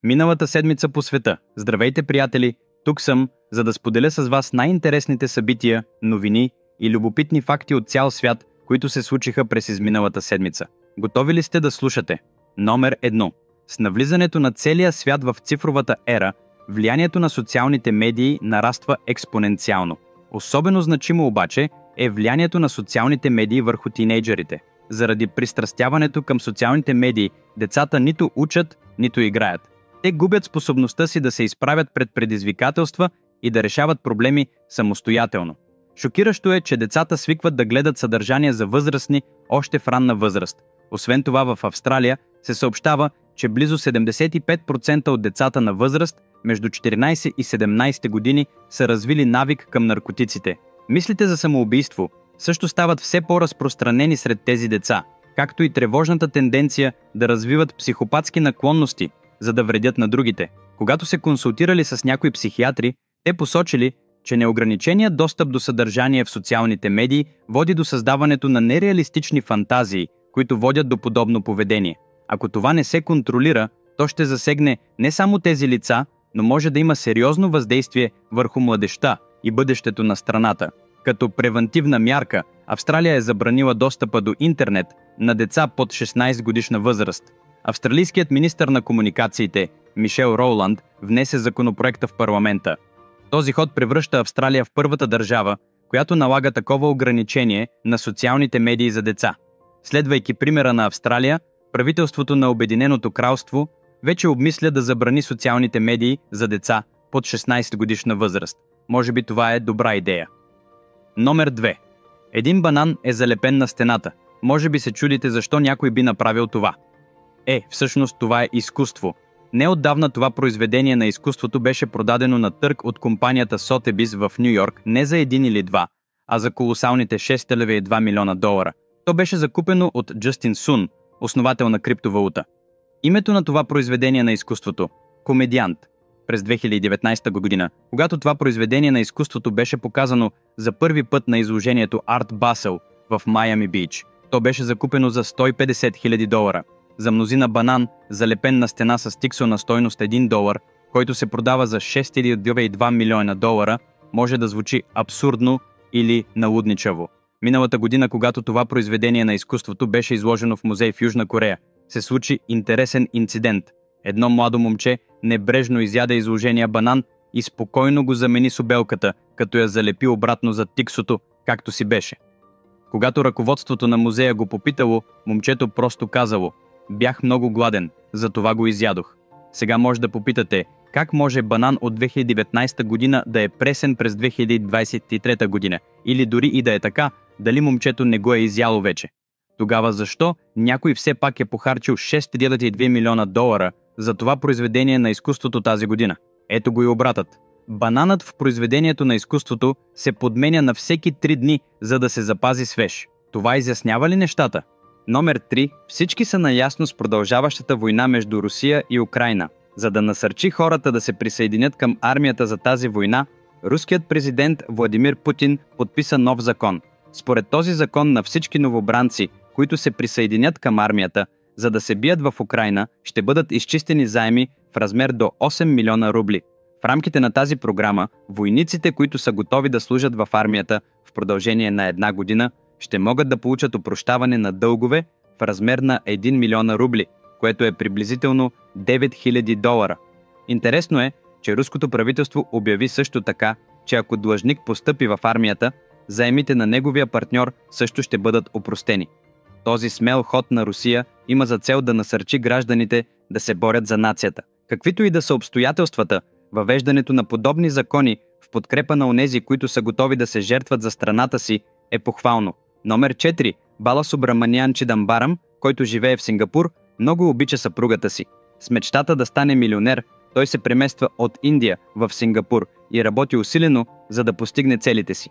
Миналата седмица по света. Здравейте, приятели! Тук съм, за да споделя с вас най-интересните събития, новини и любопитни факти от цял свят, които се случиха през изминалата седмица. Готови ли сте да слушате? Номер 1. С навлизането на целия свят в цифровата ера, влиянието на социалните медии нараства експоненциално. Особено значимо обаче е влиянието на социалните медии върху тинейджерите. Заради пристрастяването към социалните медии, децата нито учат, нито играят. Те губят способността си да се изправят пред предизвикателства и да решават проблеми самостоятелно. Шокиращо е, че децата свикват да гледат съдържание за възрастни още в ранна възраст. Освен това, в Австралия се съобщава, че близо 75% от децата на възраст между 14 и 17 години са развили навик към наркотиците. Мислите за самоубийство също стават все по-разпространени сред тези деца, както и тревожната тенденция да развиват психопатски наклонности, за да вредят на другите. Когато се консултирали с някои психиатри, те посочили, че неограниченият достъп до съдържание в социалните медии води до създаването на нереалистични фантазии, които водят до подобно поведение. Ако това не се контролира, то ще засегне не само тези лица, но може да има сериозно въздействие върху младежта и бъдещето на страната. Като превантивна мярка, Австралия е забранила достъпа до интернет на деца под 16 годишна възраст. Австралийският министър на комуникациите Мишел Роуланд внесе законопроекта в парламента. Този ход превръща Австралия в първата държава, която налага такова ограничение на социалните медии за деца. Следвайки примера на Австралия, правителството на Обединеното кралство вече обмисля да забрани социалните медии за деца под 16 годишна възраст. Може би това е добра идея. Номер 2. Един банан е залепен на стената. Може би се чудите защо някой би направил това. Всъщност това е изкуство. Неотдавна това произведение на изкуството беше продадено на търг от компанията Sotheby's в Ню Йорк не за един или два, а за колосалните $6,2 милиона. То беше закупено от Джастин Сун, основател на криптовалута. Името на това произведение на изкуството – комедиант. През 2019 година, когато това произведение на изкуството беше показано за първи път на изложението Art Basel в Майами Бич, то беше закупено за $150,000. За мнозина банан, залепен на стена с тиксо на стойност $1, който се продава за $6,2 милиона, може да звучи абсурдно или налудничаво. Миналата година, когато това произведение на изкуството беше изложено в музей в Южна Корея, се случи интересен инцидент. Едно младо момче небрежно изяде изложения банан и спокойно го замени с обелката, като я залепи обратно за тиксото, както си беше. Когато ръководството на музея го попитало, момчето просто казало: „Бях много гладен, затова го изядох“. Сега може да попитате, как може банан от 2019 година да е пресен през 2023 година, или дори и да е така, дали момчето не го е изяло вече. Тогава защо някой все пак е похарчил $6,2 милиона за това произведение на изкуството тази година? Ето го и обратът. Бананът в произведението на изкуството се подменя на всеки 3 дни, за да се запази свеж. Това изяснява ли нещата? Номер 3. Всички са наясно с продължаващата война между Русия и Украйна. За да насърчи хората да се присъединят към армията за тази война, руският президент Владимир Путин подписа нов закон. Според този закон на всички новобранци, които се присъединят към армията, за да се бият в Украйна, ще бъдат изчистени заеми в размер до 8 милиона рубли. В рамките на тази програма, войниците, които са готови да служат в армията в продължение на 1 година, ще могат да получат опрощаване на дългове в размер на 1 милиона рубли, което е приблизително $9,000. Интересно е, че руското правителство обяви също така, че ако длъжник постъпи в армията, заемите на неговия партньор също ще бъдат опростени. Този смел ход на Русия има за цел да насърчи гражданите да се борят за нацията. Каквито и да са обстоятелствата, въвеждането на подобни закони в подкрепа на онези, които са готови да се жертват за страната си, е похвално. Номер 4. Бала Субраманиан Чидамбарам, който живее в Сингапур, много обича съпругата си. С мечтата да стане милионер, той се премества от Индия в Сингапур и работи усилено, за да постигне целите си.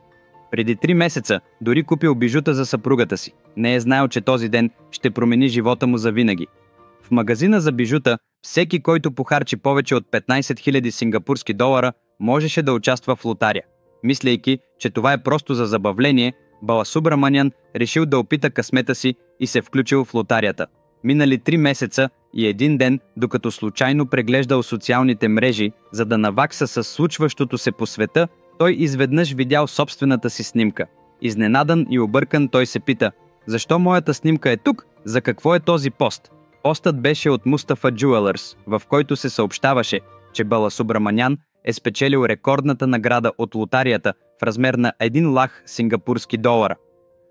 Преди 3 месеца дори купил бижута за съпругата си. Не е знаел, че този ден ще промени живота му завинаги. В магазина за бижута, всеки, който похарчи повече от 15 000 сингапурски долара, можеше да участва в лотария. Мислейки, че това е просто за забавление, Бала Субраманиан решил да опита късмета си и се включил в лотарията. Минали 3 месеца И един ден, докато случайно преглеждал социалните мрежи, за да навакса с случващото се по света, той изведнъж видял собствената си снимка. Изненадан и объркан той се пита: защо моята снимка е тук? За какво е този пост? Постът беше от Мустафа Джуелърс, в който се съобщаваше, че Баласубраманян е спечелил рекордната награда от лотарията в размер на 1 лах сингапурски долара.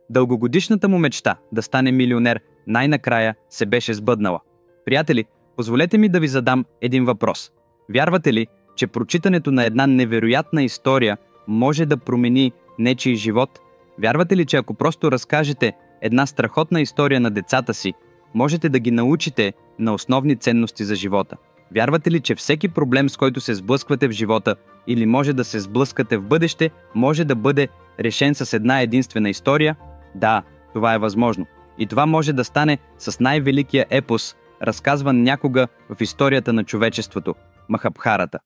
Дългогодишната му мечта да стане милионер най-накрая се беше сбъднала. Приятели, позволете ми да ви задам един въпрос. Вярвате ли, че прочитането на една невероятна история може да промени нечий живот? Вярвате ли, че ако просто разкажете една страхотна история на децата си, можете да ги научите на основни ценности за живота? Вярвате ли, че всеки проблем, с който се сблъсквате в живота или може да се сблъскате в бъдеще, може да бъде решен с една единствена история? Да, това е възможно. И това може да стане с най-великия епос, разказван някога в историята на човечеството – Махабхарата.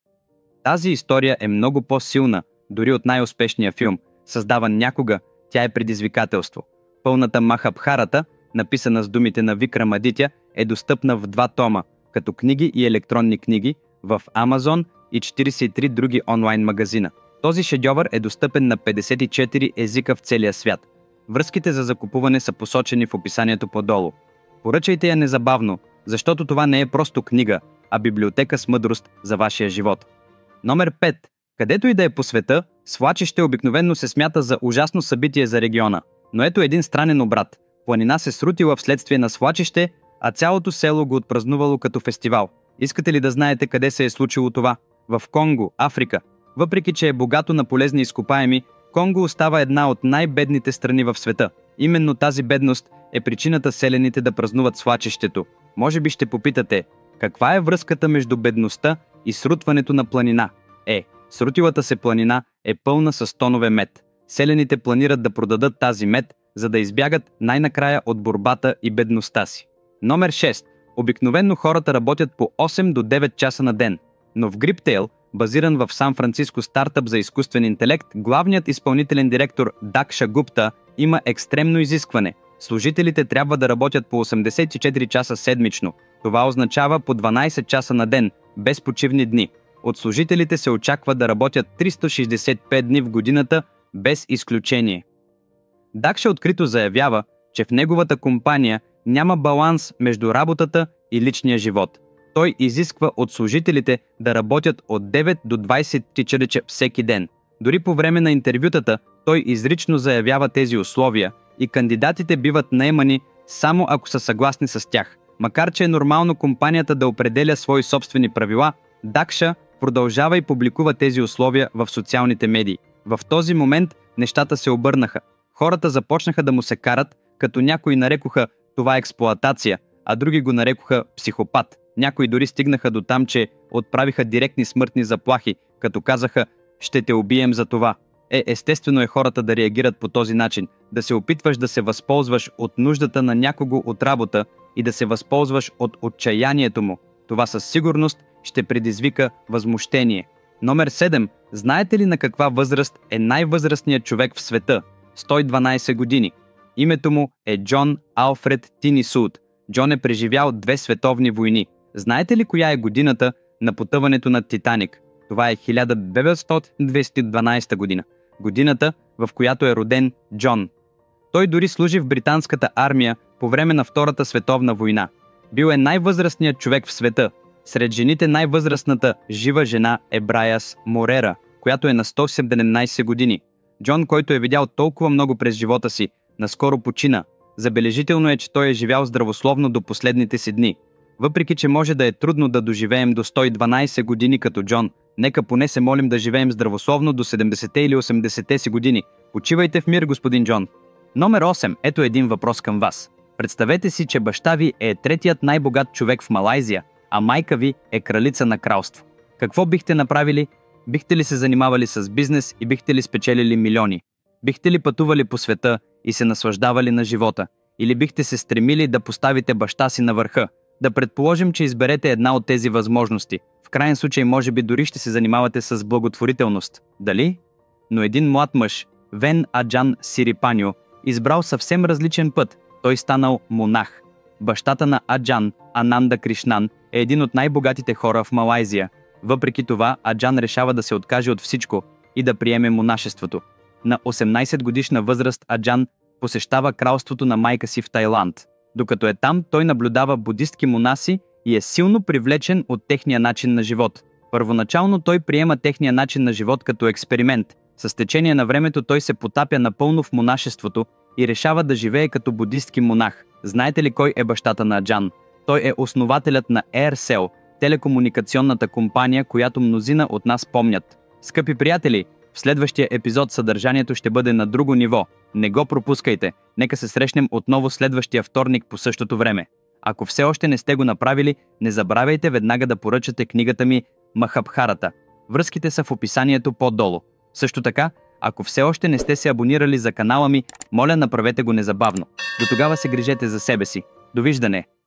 Тази история е много по-силна, дори от най-успешния филм, създаван някога. Тя е предизвикателство. Пълната Махабхарата, написана с думите на Викрамадитя, е достъпна в 2 тома, като книги и електронни книги, в Amazon и 43 други онлайн магазина. Този шедьовър е достъпен на 54 езика в целия свят. Връзките за закупуване са посочени в описанието по-долу. Поръчайте я незабавно, защото това не е просто книга, а библиотека с мъдрост за вашия живот. Номер 5. Където и да е по света, свлачище обикновенно се смята за ужасно събитие за региона. Но ето един странен обрат. Планина се срутила вследствие на свлачище, а цялото село го отпразнувало като фестивал. Искате ли да знаете къде се е случило това? В Конго, Африка. Въпреки че е богато на полезни изкопаеми, Конго остава една от най-бедните страни в света. Именно тази бедност е причината селяните да празнуват свлачището. Може би ще попитате, каква е връзката между бедността и срутването на планина? Срутилата се планина е пълна с тонове мед. Селяните планират да продадат тази мед, за да избягат най-накрая от борбата и бедността си. Номер 6. Обикновенно хората работят по 8 до 9 часа на ден. Но в Griptail, базиран в Сан-Франциско стартъп за изкуствен интелект, главният изпълнителен директор Дакша Гупта има екстремно изискване. Служителите трябва да работят по 84 часа седмично. Това означава по 12 часа на ден, без почивни дни. От служителите се очаква да работят 365 дни в годината, без изключение. Дакша открито заявява, че в неговата компания няма баланс между работата и личния живот. Той изисква от служителите да работят от 9 до 24 всеки ден. Дори по време на интервютата той изрично заявява тези условия и кандидатите биват наемани само ако са съгласни с тях. Макар че е нормално компанията да определя свои собствени правила, Дакша продължава и публикува тези условия в социалните медии. В този момент нещата се обърнаха. Хората започнаха да му се карат, като някои нарекоха това експлоатация, а други го нарекоха психопат. Някои дори стигнаха до там, че отправиха директни смъртни заплахи, като казаха «ще те убием за това». Естествено е хората да реагират по този начин, да се опитваш да се възползваш от нуждата на някого от работа и да се възползваш от отчаянието му. Това със сигурност ще предизвика възмущение. Номер 7. Знаете ли на каква възраст е най-възрастният човек в света? 112 години. Името му е Джон Алфред Тини Суд. Джон е преживял 2 световни войни. Знаете ли коя е годината на потъването на Титаник? Това е 1912 година. Годината, в която е роден Джон. Той дори служи в британската армия по време на Втората световна война. Бил е най-възрастният човек в света. Сред жените най-възрастната жива жена е Браяс Морера, която е на 117 години. Джон, който е видял толкова много през живота си, наскоро почина. Забележително е, че той е живял здравословно до последните си дни. Въпреки че може да е трудно да доживеем до 112 години като Джон, нека поне се молим да живеем здравословно до 70-те или 80-те си години. Почивайте в мир, господин Джон. Номер 8. Ето един въпрос към вас. Представете си, че баща ви е третият най-богат човек в Малайзия, а майка ви е кралица на кралство. Какво бихте направили? Бихте ли се занимавали с бизнес и бихте ли спечелили милиони? Бихте ли пътували по света и се наслаждавали на живота? Или бихте се стремили да поставите баща си на върха? Да предположим, че изберете една от тези възможности. В крайен случай може би дори ще се занимавате с благотворителност. Дали? Но един млад мъж, Вен Аджан Сирипаньо, избрал съвсем различен път. Той станал монах. Бащата на Аджан, Ананда Кришнан, е един от най-богатите хора в Малайзия. Въпреки това, Аджан решава да се откаже от всичко и да приеме монашеството. На 18 годишна възраст Аджан посещава кралството на майка си в Тайланд. Докато е там, той наблюдава будистки монаси и е силно привлечен от техния начин на живот. Първоначално той приема техния начин на живот като експеримент. С течение на времето той се потапя напълно в монашеството и решава да живее като будистки монах. Знаете ли кой е бащата на Аджан? Той е основателят на Aircel, телекомуникационната компания, която мнозина от нас помнят. Скъпи приятели, в следващия епизод съдържанието ще бъде на друго ниво. Не го пропускайте. Нека се срещнем отново следващия вторник по същото време. Ако все още не сте го направили, не забравяйте веднага да поръчате книгата ми Махабхарата. Връзките са в описанието по-долу. Също така, ако все още не сте се абонирали за канала ми, моля направете го незабавно. До тогава се грижете за себе си. Довиждане!